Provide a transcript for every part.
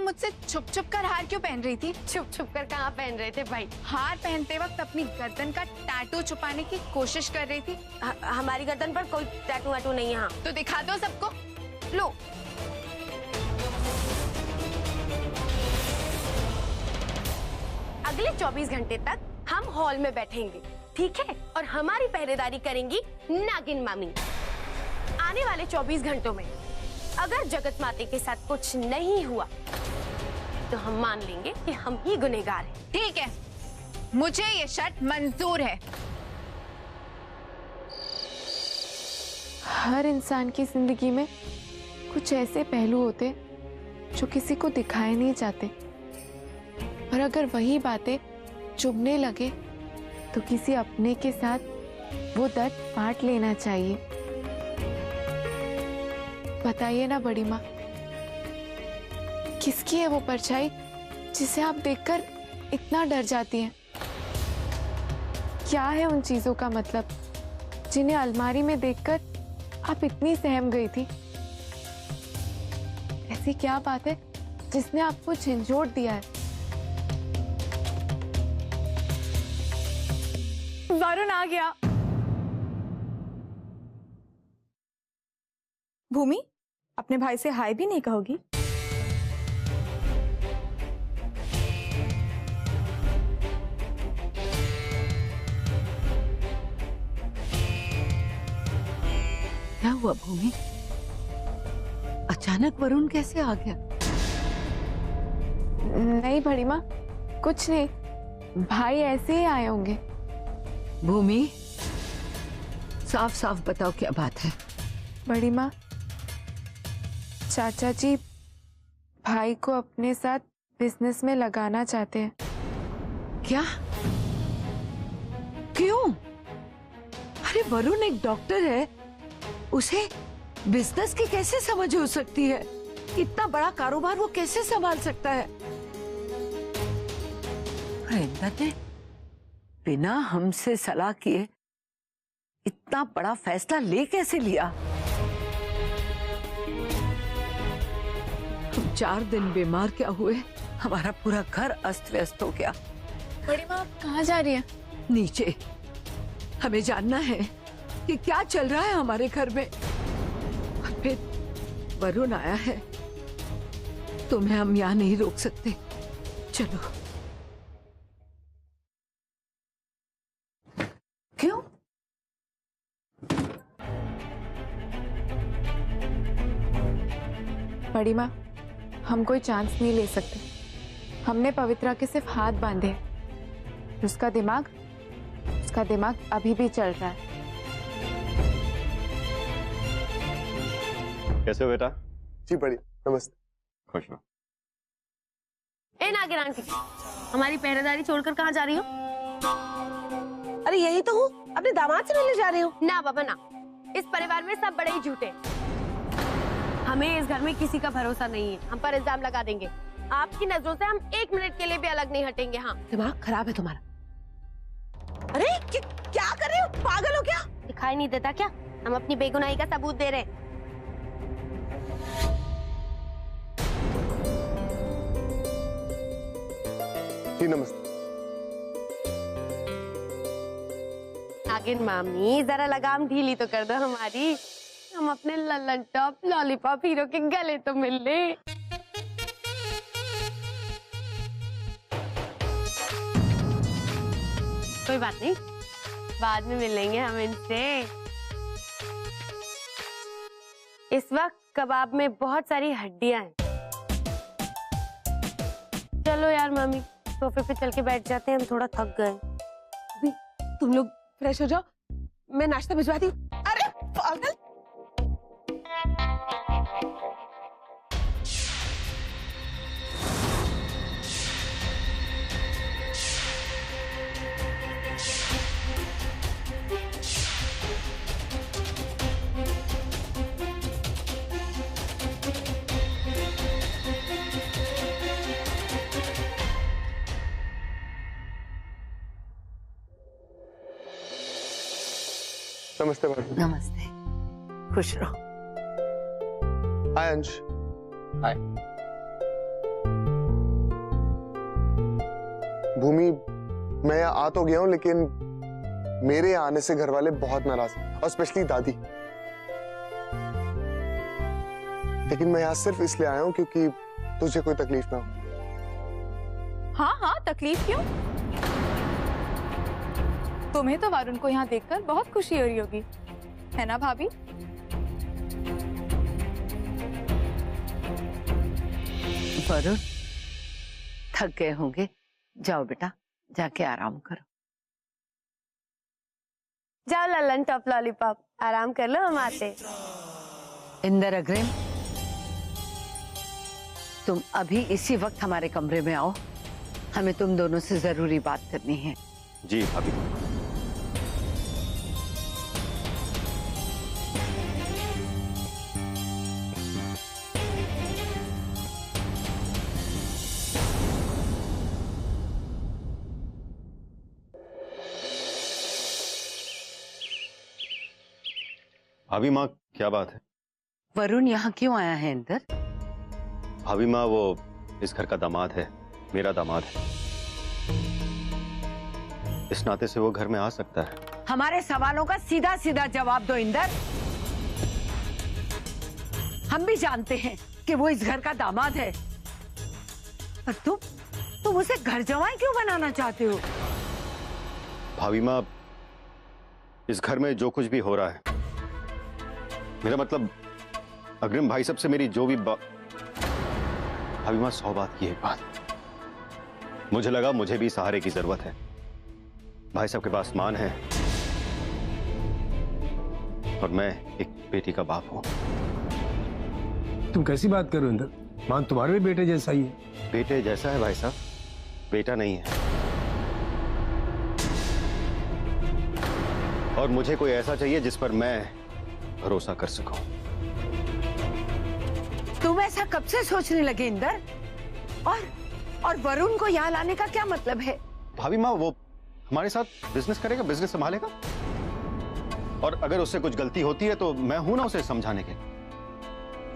मुझसे छुप छुप कर हार क्यों पहन रही थी? छुप छुप कर कहाँ पहन रहे थे भाई? हार पहनते वक्त अपनी गर्दन का टैटू छुपाने की कोशिश कर रही थी। हमारी गर्दन पर कोई टैटू वैटू नहीं है। हाँ तो दिखा दो सबको। लो, अगले 24 घंटे तक हम हॉल में बैठेंगे, ठीक है? और हमारी पहरेदारी करेंगी नागिन मामी। आने वाले 24 घंटों में अगर जगत माते के साथ कुछ नहीं हुआ तो हम मान लेंगे कि हम ही गुनहगार हैं। ठीक है, मुझे ये शर्त मंजूर है। हर इंसान की जिंदगी में कुछ ऐसे पहलू होते जो किसी को दिखाए नहीं जाते, और अगर वही बातें चुभने लगे तो किसी अपने के साथ वो दर्द बांट लेना चाहिए। बताइए ना बड़ी माँ, किसकी है वो परछाई जिसे आप देखकर इतना डर जाती हैं? क्या है उन चीजों का मतलब जिन्हें अलमारी में देखकर आप इतनी सहम गई थी? ऐसी क्या बात है जिसने आपको झंझोड़ दिया है? वरुण आ गया। भूमि, अपने भाई से हाय भी नहीं कहोगी? क्या हुआ भूमि? अचानक वरुण कैसे आ गया? नहीं बड़ी माँ, कुछ नहीं, भाई ऐसे ही आए होंगे। भूमि, साफ साफ बताओ क्या बात है? बड़ी माँ, चाचा जी भाई को अपने साथ बिजनेस में लगाना चाहते हैं। क्या? क्यों? अरे वरुण एक डॉक्टर है, उसे बिजनेस की कैसे समझ हो सकती है? इतना बड़ा कारोबार वो कैसे संभाल सकता है? इंदर ने बिना हमसे सलाह किए इतना बड़ा फैसला ले कैसे लिया? हम 4 दिन बीमार क्या हुए, हमारा पूरा घर अस्त व्यस्त हो गया। बड़ी माँ, आप कहाँ जा रही हैं? नीचे, हमें जानना है कि क्या चल रहा है हमारे घर में। और फिर वरुण आया है, तुम्हें हम यहाँ नहीं रोक सकते। चलो। क्यों? बड़ी माँ, हम कोई चांस नहीं ले सकते। हमने पवित्रा के सिर्फ हाथ बांधे हैं। उसका दिमाग अभी भी चल रहा है। कैसे हो बेटा? जी बढ़िया, नमस्ते। खुश रहो। ए नागिन आंटी, हमारी पहरेदारी छोड़कर कहाँ जा रही हो? अरे यही तो हूँ, अपने दामाद से मिलने जा रही हूँ। ना बाबा ना, इस परिवार में सब बड़े ही झूठे। हमें इस घर में किसी का भरोसा नहीं है, हम पर इल्जाम लगा देंगे। आपकी नजरों से हम 1 मिनट के लिए भी अलग नहीं हटेंगे। हाँ, दिमाग खराब है तुम्हारा। अरे क्या कर रहे हो? पागल हो क्या? दिखाई नहीं देता क्या? हम अपनी बेगुनाही का सबूत दे रहे हैं। जी नमस्ते। नागिन मामी, जरा लगाम ढीली तो कर दो हमारी। हम अपने लल्लन टॉप लॉलीपॉप हीरो के गले तो मिल ले। कोई बात नहीं, बाद में मिलेंगे हम इनसे। इस वक्त कबाब में बहुत सारी हड्डियां हैं। चलो यार मामी, सोफे पे चल के बैठ जाते हैं, हम थोड़ा थक गए। तुम लोग फ्रेश हो जाओ, मैं नाश्ता भिजवाती हूँ। अरे पागल! नमस्ते भाभी। नमस्ते, खुश रहो। हाय अंश। हाय। भूमि, मैं यहाँ आ तो गया हूँ, लेकिन मेरे यहाँ आने से घर वाले बहुत नाराज हैं, और स्पेशली दादी। लेकिन मैं यहाँ सिर्फ इसलिए आया हूँ क्योंकि तुझे कोई तकलीफ ना हो। हाँ हाँ, तकलीफ क्यों? तुम्हें तो वरुण को यहाँ देखकर बहुत खुशी हो रही होगी, है ना भाभी? वरुण, थक गए होंगे, जाओ बेटा, जाके आराम करो। जाओ लल्लन टॉप लॉलीपॉप, आराम कर लो, हम आते। इंदर अग्रिम, तुम अभी इसी वक्त हमारे कमरे में आओ, हमें तुम दोनों से जरूरी बात करनी है। जी भाभी। भाभी माँ, क्या बात है? वरुण यहाँ क्यों आया है इंदर? भाभी माँ, वो इस घर का दामाद है, मेरा दामाद है। इस नाते से वो घर में आ सकता है। हमारे सवालों का सीधा सीधा जवाब दो इंदर। हम भी जानते हैं कि वो इस घर का दामाद है, पर तुम उसे घर जवाई क्यों बनाना चाहते हो? भाभी माँ, इस घर में जो कुछ भी हो रहा है, मेरा मतलब अग्रिम भाई साहब से मेरी जो भी भाभी माँ, 100 बात की एक बात। मुझे लगा मुझे भी सहारे की जरूरत है। भाई साहब के पास मान है और मैं एक बेटी का बाप हूं। तुम कैसी बात कर रहे हो इंदर? मान तुम्हारे भी बेटे जैसा ही है। बेटे जैसा है भाई साहब, बेटा नहीं है। और मुझे कोई ऐसा चाहिए जिस पर मैं भरोसा कर सकूं। तुम ऐसा कब से सोचने लगे इंदर? और वरुण को यहाँ लाने का क्या मतलब है? भाभी माँ, वो हमारे साथ बिजनेस करेगा, बिजनेस संभालेगा, और अगर उससे कुछ गलती होती है तो मैं हूं ना उसे समझाने के।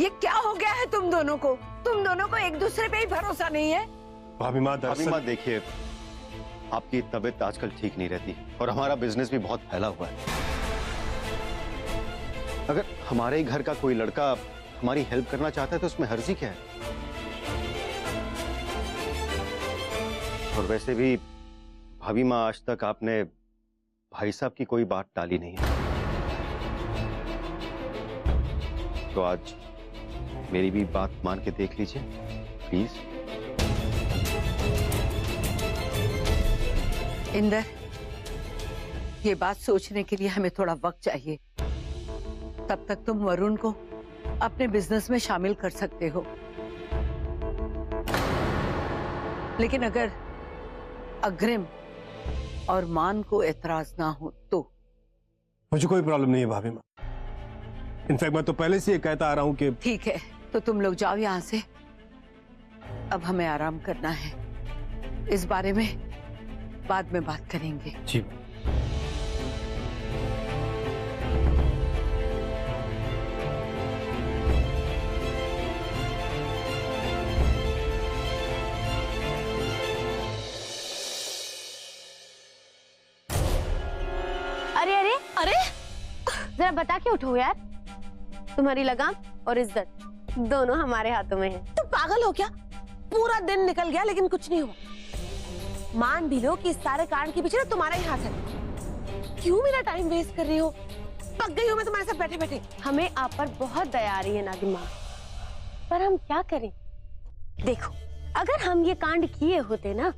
ये क्या हो गया है तुम दोनों को? तुम दोनों को एक दूसरे पे ही भरोसा नहीं है? भाभी माँ, देखिए, आपकी तबीयत आजकल ठीक नहीं रहती और हमारा बिजनेस भी बहुत फैला हुआ है। अगर हमारे ही घर का कोई लड़का हमारी हेल्प करना चाहता है तो उसमें हर्जी क्या है? और वैसे भी भाभी माँ, आज तक आपने भाई साहब की कोई बात टाली नहीं है, तो आज मेरी भी बात मान के देख लीजिए प्लीज। इंदर, ये बात सोचने के लिए हमें थोड़ा वक्त चाहिए। तब तक तुम वरुण को अपने बिजनेस में शामिल कर सकते हो, लेकिन अगर अग्रिम और मान को एतराज ना हो तो? मुझे कोई प्रॉब्लम नहीं है भाभी माँ। इनफैक्ट मैं तो पहले से ये कहता आ रहा हूँ कि ठीक है, तो तुम लोग जाओ यहाँ से। अब हमें आराम करना है, इस बारे में बाद में बात करेंगे। जी। अरे अरे अरे, जरा बता के उठो यार। तुम्हारी लगाम और इज्जत दोनों हमारे हाथों में है। तुम पागल हो क्या? पूरा दिन निकल गया लेकिन कुछ नहीं हुआ। मान भी लो कि इस सारे कांड के पीछे ना तुम्हारा ही हाथ है। क्यों मेरा टाइम वेस्ट कर रही हो? पक गई हूँ मैं तुम्हारे साथ बैठे बैठे। हमें आप पर बहुत दया आ रही है नागिन माँ, पर हम क्या करें? देखो, अगर हम ये कांड किए होते ना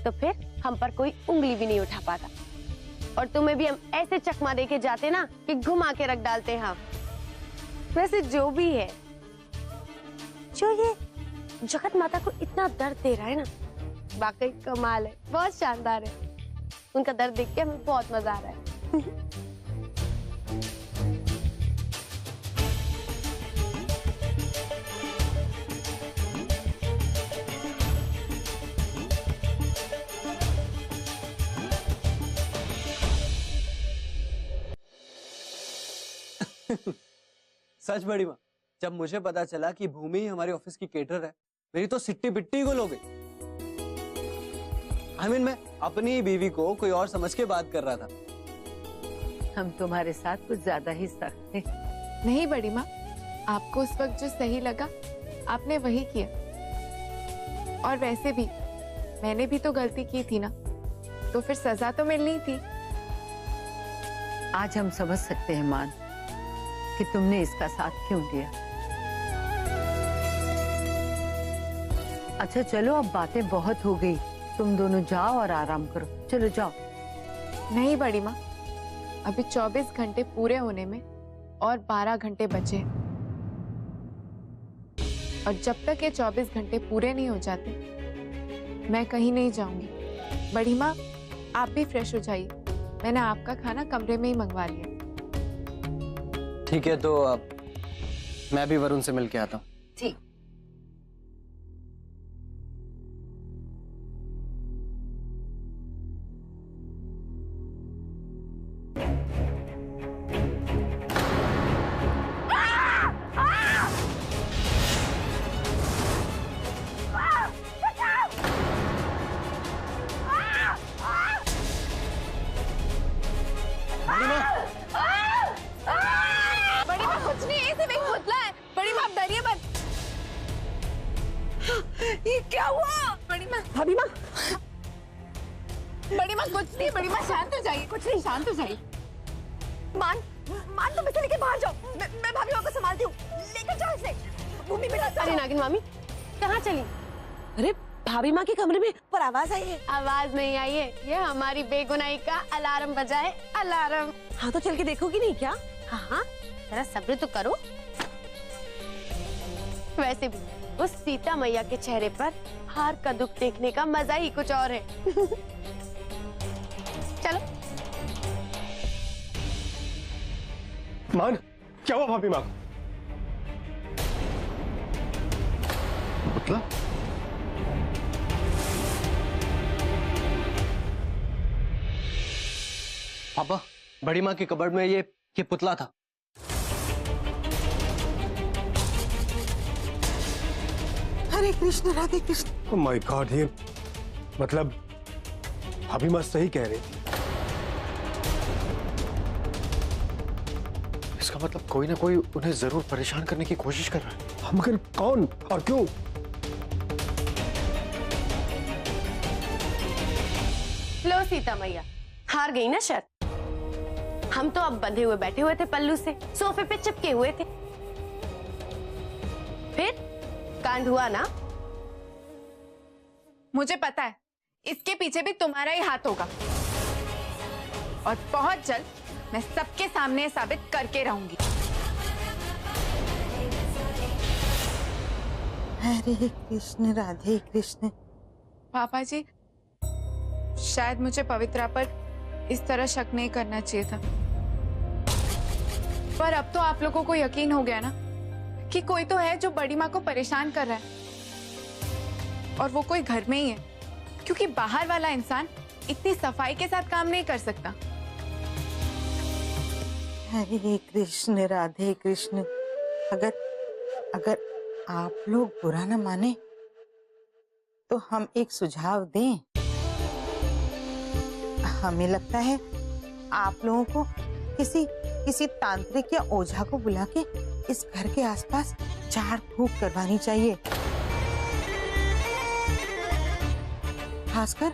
तो फिर हम पर कोई उंगली भी नहीं उठा पाता, और तुम्हें भी हम ऐसे चकमा दे के जाते ना कि घुमा के रख डालते हैं। वैसे जो भी है, जो ये जगत माता को इतना दर्द दे रहा है ना, वाकई कमाल है, बहुत शानदार है। उनका दर्द देख के हमें बहुत मजा आ रहा है। सच बड़ी माँ, जब मुझे पता चला कि भूमि हमारे ऑफिस की केटर है, मेरी तो सिट्टी बिट्टी गुल हो गई। मैं अपनी बीवी को कोई और समझ के बात कर रहा था। हम तुम्हारे साथ कुछ ज्यादा ही सख्त थे। नहीं बड़ी माँ, आपको उस वक्त जो सही लगा आपने वही किया। और वैसे भी मैंने भी तो गलती की थी ना, तो फिर सजा तो मिलनी थी। आज हम समझ सकते हैं मान कि तुमने इसका साथ क्यों दिया। अच्छा चलो, अब बातें बहुत हो गई, तुम दोनों जाओ और आराम करो। चलो जाओ। नहीं बड़ी माँ, अभी 24 घंटे पूरे होने में और 12 घंटे बचे हैं। और जब तक ये 24 घंटे पूरे नहीं हो जाते मैं कहीं नहीं जाऊंगी। बड़ी माँ आप भी फ्रेश हो जाइए, मैंने आपका खाना कमरे में ही मंगवा लिया। ठीक है, तो अब मैं भी वरुण से मिलके आता हूँ। ठीक। बड़ी माँ कुछ नहीं, ऐसे भी पुतला है। बड़ी माँ आप डरिए मत। ये क्या हुआ? बड़ी माँ, भाभी माँ, बड़ी माँ कुछ नहीं। बड़ी माँ शांत हो जाइए, कुछ नहीं, शांत हो जाइए। मान तुम इसे लेके बाहर जाओ, मैं भाभी माँ को संभालती हूँ। लेकर जाओ इसे। भूमि बेटा। अरे नागिन मामी कहाँ चली? अरे भाभी माँ के कमरे में पर आवाज आई है। आवाज नहीं आई है, ये हमारी बेगुनाही का अलार्म बजा है। अलार्म। हाँ तो चल के देखोगी नहीं क्या? हाँ जरा सब्र तो करो। वैसे भी उस सीता मैया के चेहरे पर हार का दुख देखने का मजा ही कुछ और है। चलो। मान, क्या हुआ भाभी माँ? पुतला? पापा, बड़ी माँ के कबर्ड में ये पुतला था। Hare Krishna, Radhe Krishna. Oh my god, ये मतलब भाभी माँ सही कह रही थी। इसका मतलब कोई ना कोई उन्हें जरूर परेशान करने की कोशिश कर रहा है। मगर कौन और क्यों? लो सीता मैया, हार गई ना शर्त। हम तो अब बंधे हुए बैठे हुए थे पल्लू से, सोफे पे चिपके हुए थे। फिर कांड हुआ ना? मुझे पता है इसके पीछे भी तुम्हारा ही हाथ होगा, और बहुत जल्द मैं सबके सामने साबित करके रहूंगी। हरे कृष्ण, राधे कृष्ण। पापा जी, शायद मुझे पवित्रा पर इस तरह शक नहीं करना चाहिए था, पर अब तो आप लोगों को यकीन हो गया ना कि कोई तो है जो बड़ी माँ को परेशान कर रहा है, और वो कोई घर में ही है, क्योंकि बाहर वाला इंसान इतनी सफाई के साथ काम नहीं कर सकता। हरे कृष्ण, राधे कृष्ण। अगर आप लोग बुरा न माने तो हम एक सुझाव दें। हमें लगता है आप लोगों को किसी तांत्रिक या ओझा को बुला के इस घर के आसपास झाड़ फूक करवानी चाहिए, खासकर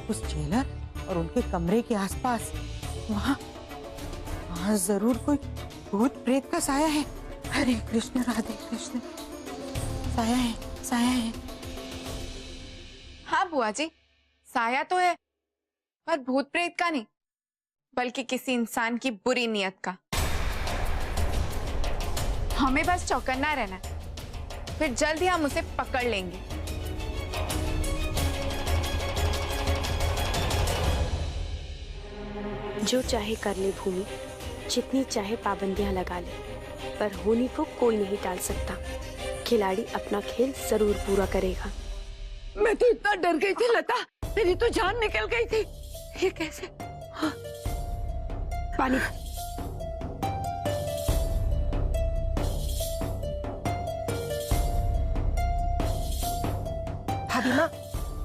उस जेलर और उनके कमरे के आसपास। वहाँ जरूर कोई भूत प्रेत का साया है। हरे कृष्ण, राधे कृष्ण। साया है, साया है। हाँ बुआ जी, साया तो है, पर भूत प्रेत का नहीं, बल्कि किसी इंसान की बुरी नियत का। हमें बस चौकन्ना रहना है, फिर जल्द ही हम उसे पकड़ लेंगे। जो चाहे कर ले भूमि, जितनी चाहे पाबंदियां लगा ले, पर होनी को कोई नहीं टाल सकता। खिलाड़ी अपना खेल जरूर पूरा करेगा। मैं तो इतना डर गई थी लता, मेरी तो जान निकल गई थी। ये कैसे? हाँ। पानी।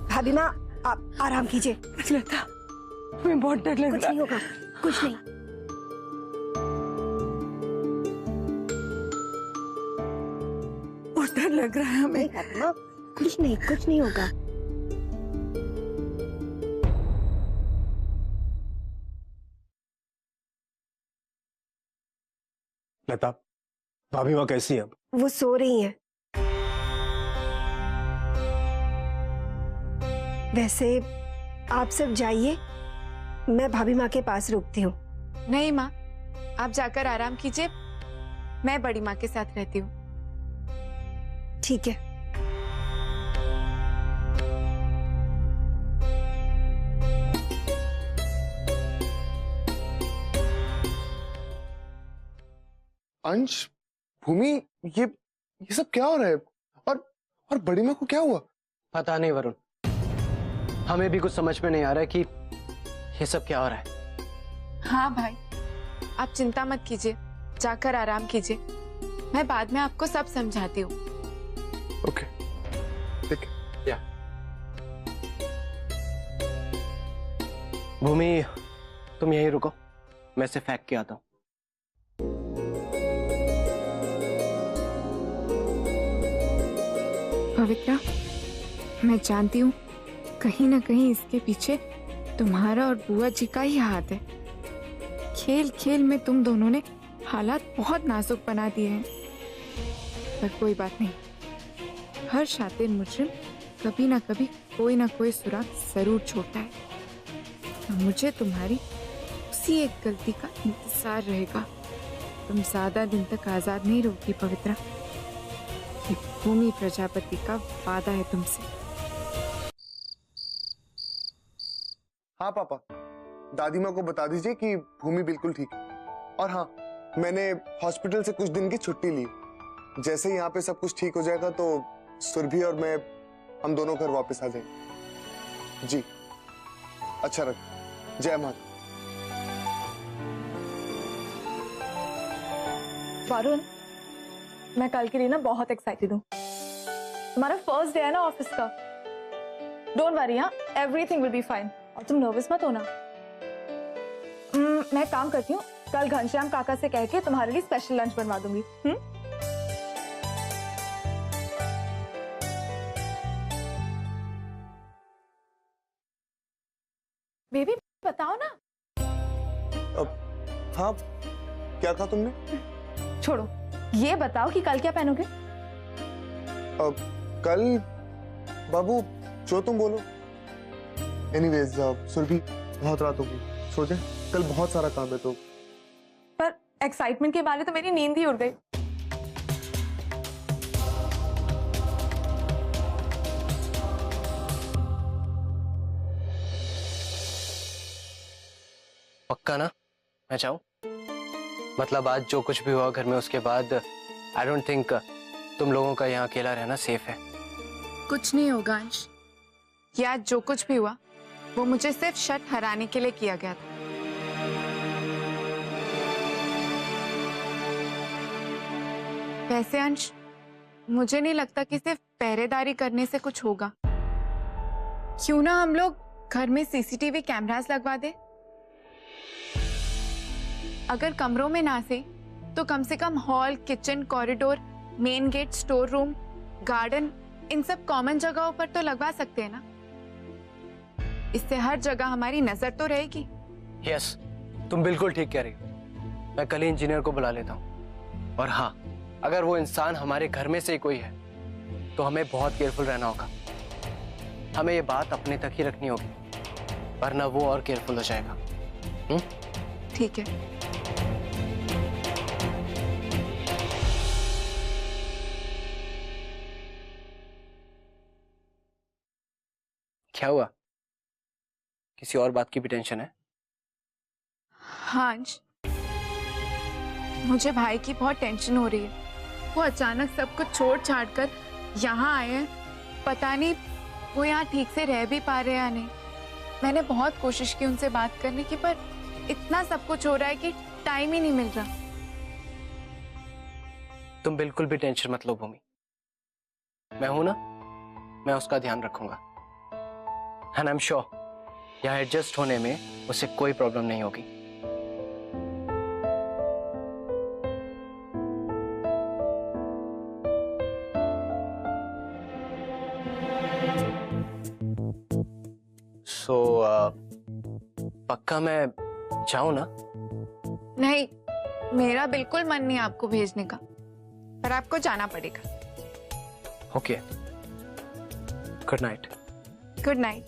भाभी माँ, आप आराम कीजिए। लता, हमें बहुत डर लग कुछ रहा नहीं होगा, कुछ नहीं। बहुत डर लग रहा है हमें। नहीं फातिमा, कुछ नहीं, कुछ नहीं होगा। लता, भाभी माँ कैसी है अब? वो सो रही हैं। वैसे आप सब जाइए, मैं भाभी माँ के पास रुकती हूँ। नहीं माँ, आप जाकर आराम कीजिए, मैं बड़ी माँ के साथ रहती हूँ। ठीक है। अंश, भूमि, ये सब क्या हो रहा है? और बड़ी माँ को क्या हुआ? पता नहीं वरुण, हमें भी कुछ समझ में नहीं आ रहा है कि ये सब क्या हो रहा है। हाँ भाई, आप चिंता मत कीजिए, जाकर आराम कीजिए, मैं बाद में आपको सब समझाती हूँ। ओके, ठीक है। भूमि, तुम यहीं रुको, मैं इसे फेंक के आता हूँ। पवित्रा, मैं जानती हूँ कहीं ना कहीं इसके पीछे तुम्हारा और बुआ जी का ही हाथ है। खेल खेल में तुम दोनों ने हालात बहुत नाजुक बना दिए हैं। पर कोई बात नहीं, हर शातिर मुजरिम कभी ना कभी कोई ना कोई सुराग जरूर छोड़ता है। और मुझे तुम्हारी उसी एक गलती का इंतजार रहेगा। तुम ज्यादा दिन तक आजाद नहीं रहोगी पवित्रा, ये भूमि प्रजापति का वादा है तुमसे। हाँ पापा, दादी माँ को बता दीजिए कि भूमि बिल्कुल ठीक है। और हाँ, मैंने हॉस्पिटल से कुछ दिन की छुट्टी ली। जैसे यहाँ पे सब कुछ ठीक हो जाएगा तो सुरभि और मैं, हम दोनों घर वापस आ जाएंगे। जी, अच्छा रख। जय माता। वरुण, मैं कल के लिए ना बहुत एक्साइटेड हूँ। तुम्हारा फर्स्ट डे है ना ऑफिस का। डोंट वरी, हाँ, एवरीथिंग विल बी फाइन। और तुम नर्वस मत होना। मैं काम करती हूँ, कल घनश्याम काका से कह के तुम्हारे लिए स्पेशल लंच बनवा दूंगी। बेबी बताओ ना। हाँ, क्या कहा तुमने? छोड़ो, ये बताओ कि कल क्या पहनोगे? कल बाबू, जो तुम बोलो। एनीवेज सुरभि, बहुत रात होगी, सो जाए, कल बहुत सारा काम है। तो पर एक्साइटमेंट के बारे तो मेरी नींद ही उड़ गई। पक्का ना मैं जाऊं? मतलब आज जो कुछ भी हुआ घर में, उसके बाद आई डोंट थिंक तुम लोगों का यहाँ अकेला रहना सेफ है। कुछ नहीं होगा अंश, ये आज जो कुछ भी हुआ वो मुझे सिर्फ शर्त हराने के लिए किया गया था। वैसे अंश, मुझे नहीं लगता कि सिर्फ पहरेदारी करने से कुछ होगा। क्यों ना हम लोग घर में सीसीटीवी कैमरास लगवा दे? अगर कमरों में ना सही तो कम से कम hall, kitchen, corridor, main gate, store room, garden, इन सब कॉमन जगहों पर तो लगवा सकते हैं ना। इससे हर जगह हमारी नजर तो रहेगी। यस, तुम बिल्कुल ठीक कह रही हो। मैं कल ही इंजीनियर को बुला लेता हूँ। और हाँ, अगर वो इंसान हमारे घर में से ही कोई है तो हमें बहुत केयरफुल रहना होगा। हमें ये बात अपने तक ही रखनी होगी, वरना वो और केयरफुल हो जाएगा। ठीक है। क्या हुआ? किसी और बात की भी टेंशन है? हाँ अंश, मुझे भाई की बहुत टेंशन हो रही है। वो अचानक सब कुछ छोड़ छाड़ कर यहाँ आए हैं। पता नहीं वो यहाँ ठीक से रह भी पा रहे हैं या नहीं। मैंने बहुत कोशिश की उनसे बात करने की, पर इतना सब कुछ हो रहा है कि टाइम ही नहीं मिल रहा। तुम बिल्कुल भी टेंशन मत लो भूमि, मैं हूं ना, मैं उसका ध्यान रखूंगा। एंड आई एम श्योर यहाँ एडजस्ट होने में उसे कोई प्रॉब्लम नहीं होगी। सो पक्का मैं जाऊं ना? नहीं, मेरा बिल्कुल मन नहीं आपको भेजने का, पर आपको जाना पड़ेगा। Okay, good night. Good night.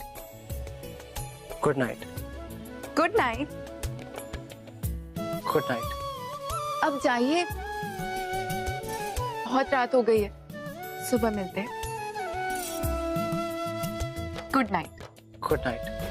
Good night. Good night. Good night. अब जाइए, बहुत रात हो गई है, सुबह मिलते हैं। Good night. Good night.